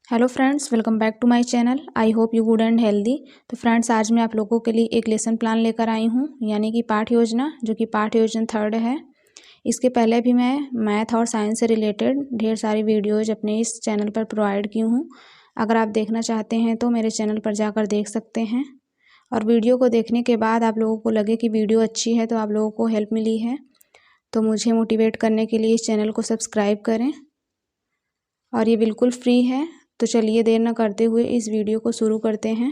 Hello friends, welcome back to my channel. I hope you good and healthy. तो friends, आज मैं आप लोगों के लिए एक लेसन प्लान लेकर आई हूँ, यानी कि पाठ योजना, जो कि पाठ योजना 3rd है। इसके पहले भी मैं मैथ और साइंस से रिलेटेड ढेर सारी वीडियोज अपने इस चैनल पर प्रोवाइड की हूँ। अगर आप देखना चाहते हैं तो मेरे चैनल पर जाकर देख सकते हैं। और वीडियो को देखने के बाद आप लोगों को लगे कि वीडियो अच्छी है, तो आप लोगों को हेल्प मिली है, तो मुझे मोटिवेट करने के लिए इस चैनल को सब्सक्राइब करें। और ये बिल्कुल फ्री है। तो चलिए देर न करते हुए इस वीडियो को शुरू करते हैं।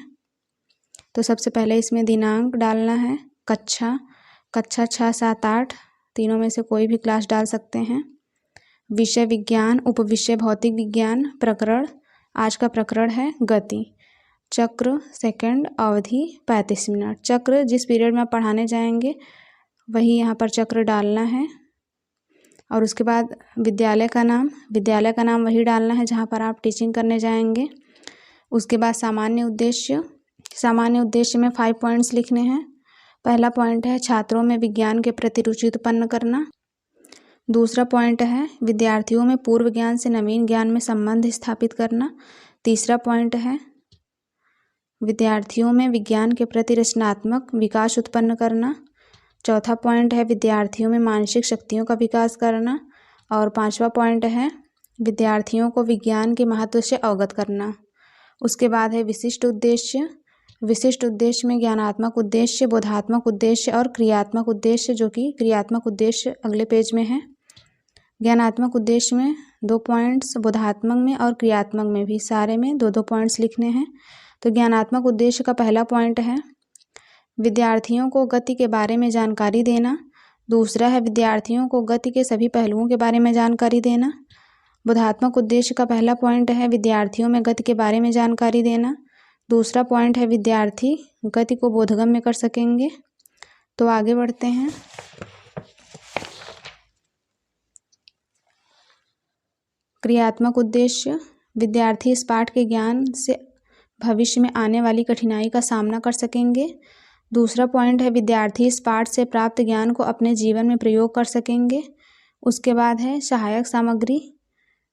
तो सबसे पहले इसमें दिनांक डालना है। कक्षा 6, 7, 8 तीनों में से कोई भी क्लास डाल सकते हैं। विषय विज्ञान, उपविषय भौतिक विज्ञान। प्रकरण, आज का प्रकरण है गति। चक्र, सेकंड, अवधि 35 मिनट। चक्र जिस पीरियड में आप पढ़ाने जाएंगे वही यहाँ पर चक्र डालना है। और उसके बाद विद्यालय का नाम वही डालना है जहाँ पर आप टीचिंग करने जाएंगे। उसके बाद सामान्य उद्देश्य में 5 पॉइंट्स लिखने हैं। पहला पॉइंट है छात्रों में विज्ञान के प्रति रुचि उत्पन्न करना। दूसरा पॉइंट है विद्यार्थियों में पूर्व ज्ञान से नवीन ज्ञान में संबंध स्थापित करना। तीसरा पॉइंट है विद्यार्थियों में विज्ञान के प्रति रचनात्मक विकास उत्पन्न करना। चौथा पॉइंट है विद्यार्थियों में मानसिक शक्तियों का विकास करना। और 5वां पॉइंट है विद्यार्थियों को विज्ञान के महत्व से अवगत करना। उसके बाद है विशिष्ट उद्देश्य में ज्ञानात्मक उद्देश्य, बोधात्मक उद्देश्य और क्रियात्मक उद्देश्य, जो कि क्रियात्मक उद्देश्य अगले पेज में है। ज्ञानात्मक उद्देश्य में 2 पॉइंट्स, बोधात्मक में और क्रियात्मक में भी सारे में 2-2 पॉइंट्स लिखने हैं। तो ज्ञानात्मक उद्देश्य का पहला पॉइंट है विद्यार्थियों को गति के बारे में जानकारी देना। दूसरा है विद्यार्थियों को गति के सभी पहलुओं के बारे में जानकारी देना। बोधात्मक उद्देश्य का पहला पॉइंट है विद्यार्थियों में गति के बारे में जानकारी देना। दूसरा पॉइंट है विद्यार्थी गति को बोधगम्य कर सकेंगे। तो आगे बढ़ते हैं। क्रियात्मक उद्देश्य, विद्यार्थी इस पाठ के ज्ञान से भविष्य में आने वाली कठिनाई का सामना कर सकेंगे। दूसरा पॉइंट है विद्यार्थी इस पाठ से प्राप्त ज्ञान को अपने जीवन में प्रयोग कर सकेंगे। उसके बाद है सहायक सामग्री,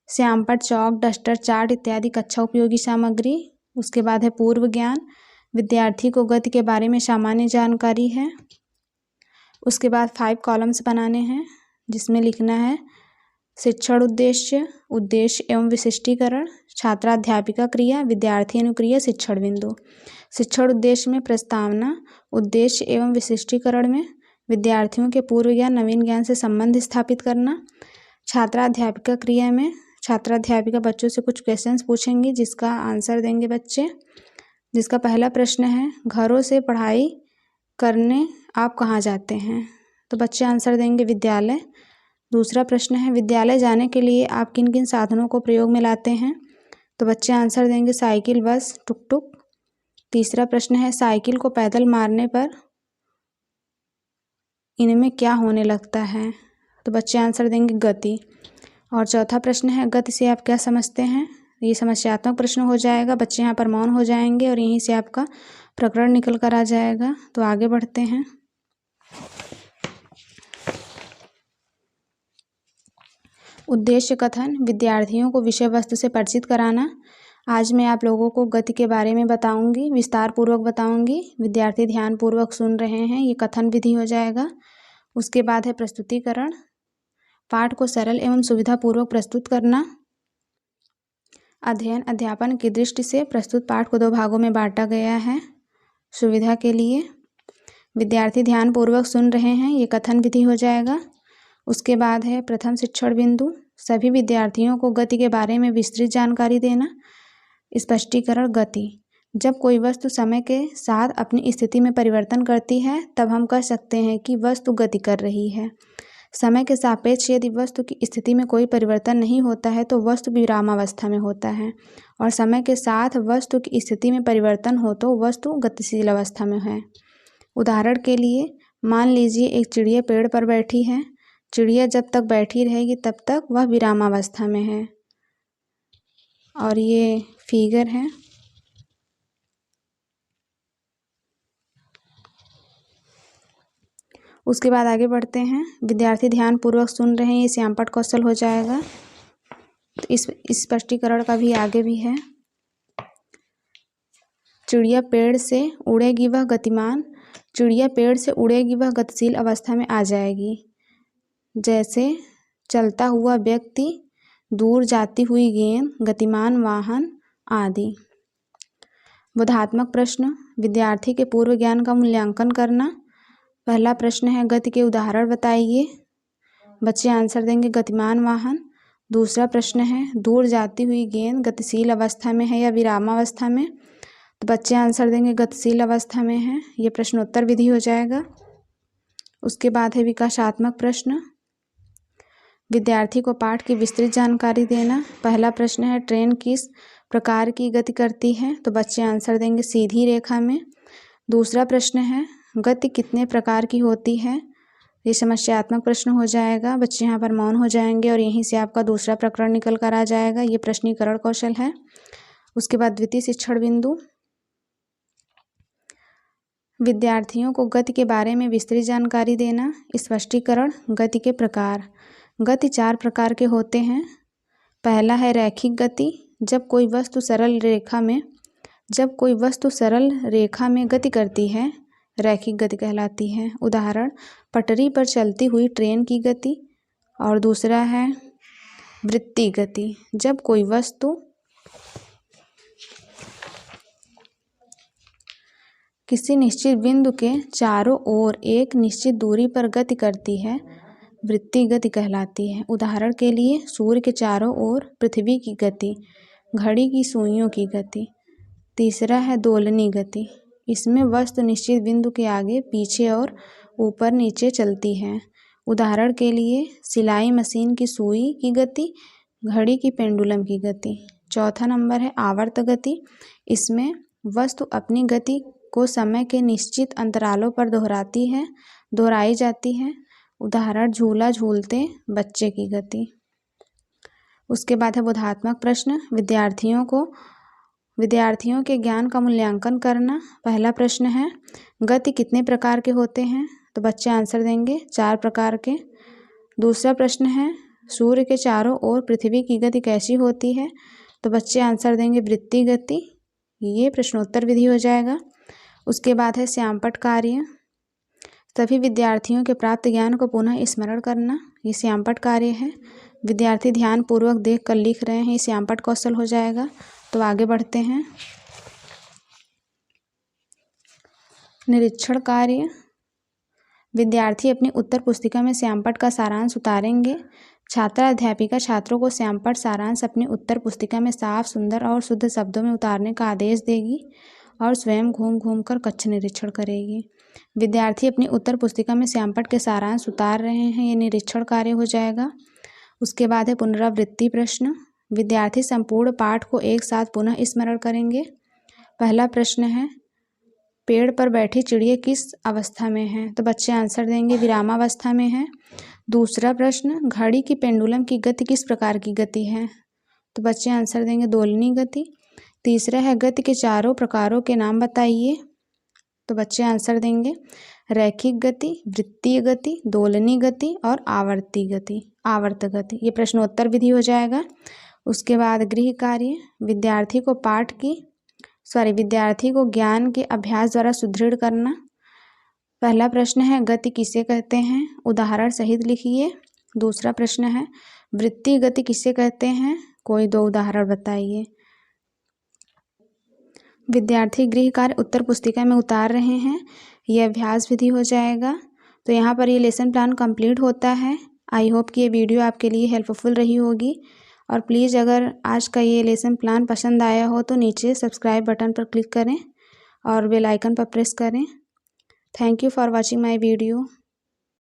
श्यामपट्ट, चौक, डस्टर, चार्ट इत्यादि कक्षा उपयोगी सामग्री। उसके बाद है पूर्व ज्ञान, विद्यार्थी को गति के बारे में सामान्य जानकारी है। उसके बाद 5 कॉलम्स बनाने हैं जिसमें लिखना है शिक्षण उद्देश्य एवं विशिष्टीकरण, छात्राध्यापिका क्रिया, विद्यार्थी अनुक्रिया, शिक्षण बिंदु। शिक्षण उद्देश्य में प्रस्तावना, उद्देश्य एवं विशिष्टीकरण में विद्यार्थियों के पूर्व ज्ञान नवीन ज्ञान से संबंध स्थापित करना। छात्राध्यापिका क्रिया में छात्राध्यापिका बच्चों से कुछ क्वेश्चंस पूछेंगी जिसका आंसर देंगे बच्चे। जिसका पहला प्रश्न है घरों से पढ़ाई करने आप कहाँ जाते हैं? तो बच्चे आंसर देंगे विद्यालय। दूसरा प्रश्न है विद्यालय जाने के लिए आप किन किन साधनों को प्रयोग में लाते हैं? तो बच्चे आंसर देंगे साइकिल, बस, टुक टुक। तीसरा प्रश्न है साइकिल को पैदल मारने पर इनमें क्या होने लगता है? तो बच्चे आंसर देंगे गति। और चौथा प्रश्न है गति से आप क्या समझते हैं? ये समस्यात्मक प्रश्न हो जाएगा। बच्चे यहाँ पर मौन हो जाएंगे और यहीं से आपका प्रकरण निकल कर आ जाएगा। तो आगे बढ़ते हैं। उद्देश्य कथन, विद्यार्थियों को विषय वस्तु से परिचित कराना। आज मैं आप लोगों को गति के बारे में बताऊंगी, विस्तार पूर्वक बताऊंगी। विद्यार्थी ध्यान पूर्वक सुन रहे हैं, ये कथन विधि हो जाएगा। उसके बाद है प्रस्तुतिकरण, पाठ को सरल एवं सुविधापूर्वक प्रस्तुत करना। अध्ययन अध्यापन की दृष्टि से प्रस्तुत पाठ को 2 भागों में बांटा गया है सुविधा के लिए। विद्यार्थी ध्यान पूर्वक सुन रहे हैं, ये कथन विधि हो जाएगा। उसके बाद है प्रथम शिक्षण बिंदु, सभी विद्यार्थियों को गति के बारे में विस्तृत जानकारी देना। स्पष्टीकरण, गति, जब कोई वस्तु समय के साथ अपनी स्थिति में परिवर्तन करती है तब हम कह सकते हैं कि वस्तु गति कर रही है। समय के सापेक्ष यदि वस्तु की स्थिति में कोई परिवर्तन नहीं होता है तो वस्तु विरामावस्था में होता है, और समय के साथ वस्तु की स्थिति में परिवर्तन हो तो वस्तु गतिशील अवस्था में है। उदाहरण के लिए मान लीजिए एक चिड़िया पेड़ पर बैठी है। चिड़िया जब तक बैठी रहेगी तब तक वह विरामावस्था में है। और ये फिगर है। उसके बाद आगे बढ़ते हैं। विद्यार्थी ध्यान पूर्वक सुन रहे हैं, ये श्यामपट्ट कौशल हो जाएगा। तो इस स्पष्टीकरण का भी आगे भी है। चिड़िया पेड़ से उड़ेगी वह गतिमान, चिड़िया पेड़ से उड़ेगी वह गतिशील अवस्था में आ जाएगी। जैसे चलता हुआ व्यक्ति, दूर जाती हुई गेंद, गतिमान वाहन आदि। बोधात्मक प्रश्न, विद्यार्थी के पूर्व ज्ञान का मूल्यांकन करना। पहला प्रश्न है गति के उदाहरण बताइए। बच्चे आंसर देंगे गतिमान वाहन। दूसरा प्रश्न है दूर जाती हुई गेंद गतिशील अवस्था में है या विरामावस्था में, तो बच्चे आंसर देंगे गतिशील अवस्था में है। ये प्रश्नोत्तर विधि हो जाएगा। उसके बाद है विकासात्मक प्रश्न, विद्यार्थी को पाठ की विस्तृत जानकारी देना। पहला प्रश्न है ट्रेन किस प्रकार की गति करती है, तो बच्चे आंसर देंगे सीधी रेखा में। दूसरा प्रश्न है गति कितने प्रकार की होती है, ये समस्यात्मक प्रश्न हो जाएगा। बच्चे यहाँ पर मौन हो जाएंगे और यहीं से आपका दूसरा प्रकरण निकल कर आ जाएगा। ये प्रश्नीकरण कौशल है। उसके बाद द्वितीय शिक्षण बिंदु, विद्यार्थियों को गति के बारे में विस्तृत जानकारी देना। स्पष्टीकरण, गति के प्रकार। गति 4 प्रकार के होते हैं। पहला है रैखिक गति, जब कोई वस्तु सरल रेखा में गति करती है, रैखिक गति कहलाती है। उदाहरण पटरी पर चलती हुई ट्रेन की गति। और दूसरा है वृत्तीय गति, जब कोई वस्तु किसी निश्चित बिंदु के चारों ओर एक निश्चित दूरी पर गति करती है, वृत्तीय गति कहलाती है। उदाहरण के लिए सूर्य के चारों ओर पृथ्वी की गति, घड़ी की सुइयों की गति। तीसरा है दोलनी गति, इसमें वस्तु निश्चित बिंदु के आगे पीछे और ऊपर नीचे चलती है। उदाहरण के लिए सिलाई मशीन की सुई की गति, घड़ी की पेंडुलम की गति। चौथा नंबर है आवर्त गति, इसमें वस्तु अपनी गति को समय के निश्चित अंतरालों पर दोहराई जाती है। उदाहरण झूला झूलते बच्चे की गति। उसके बाद है बोधात्मक प्रश्न, विद्यार्थियों के ज्ञान का मूल्यांकन करना। पहला प्रश्न है गति कितने प्रकार के होते हैं, तो बच्चे आंसर देंगे 4 प्रकार के। दूसरा प्रश्न है सूर्य के चारों ओर पृथ्वी की गति कैसी होती है, तो बच्चे आंसर देंगे वृत्तीय गति। ये प्रश्नोत्तर विधि हो जाएगा। उसके बाद है श्यामपट्ट कार्य, सभी विद्यार्थियों के प्राप्त ज्ञान को पुनः स्मरण करना। ये श्यामपट्ट कार्य है, विद्यार्थी ध्यानपूर्वक देख कर लिख रहे हैं, ये श्यामपट्ट कौशल हो जाएगा। तो आगे बढ़ते हैं। निरीक्षण कार्य, विद्यार्थी अपनी उत्तर पुस्तिका में श्यामपट्ट का सारांश उतारेंगे। छात्रा अध्यापिका छात्रों को श्यामपट्ट सारांश अपनी उत्तर पुस्तिका में साफ, सुंदर और शुद्ध शब्दों में उतारने का आदेश देगी और स्वयं घूम घूम कर कक्ष निरीक्षण करेगी। विद्यार्थी अपनी उत्तर पुस्तिका में श्यामपट्ट के सारांश उतार रहे हैं, ये निरीक्षण कार्य हो जाएगा। उसके बाद है पुनरावृत्ति प्रश्न, विद्यार्थी संपूर्ण पाठ को एक साथ पुनः स्मरण करेंगे। पहला प्रश्न है पेड़ पर बैठी चिड़िया किस अवस्था में है, तो बच्चे आंसर देंगे विरामावस्था में है। दूसरा प्रश्न घड़ी की पेंडुलम की गति किस प्रकार की गति है, तो बच्चे आंसर देंगे दोलनी गति। तीसरा है गति के चारों प्रकारों के नाम बताइए, तो बच्चे आंसर देंगे रैखिक गति, वृत्तीय गति, दोलनी गति और आवर्त गति। ये प्रश्नोत्तर विधि हो जाएगा। उसके बाद गृह कार्य, विद्यार्थी को ज्ञान के अभ्यास द्वारा सुदृढ़ करना। पहला प्रश्न है गति किसे कहते हैं, उदाहरण सहित लिखिए। दूसरा प्रश्न है वृत्तीय गति किसे कहते हैं, कोई 2 उदाहरण बताइए। विद्यार्थी गृह कार्य उत्तर पुस्तिका में उतार रहे हैं, यह अभ्यास विधि हो जाएगा। तो यहाँ पर ये लेसन प्लान कंप्लीट होता है। आई होप कि ये वीडियो आपके लिए हेल्पफुल रही होगी। और प्लीज़ अगर आज का ये लेसन प्लान पसंद आया हो तो नीचे सब्सक्राइब बटन पर क्लिक करें और बेल आइकन पर प्रेस करें। Thank you for watching my video.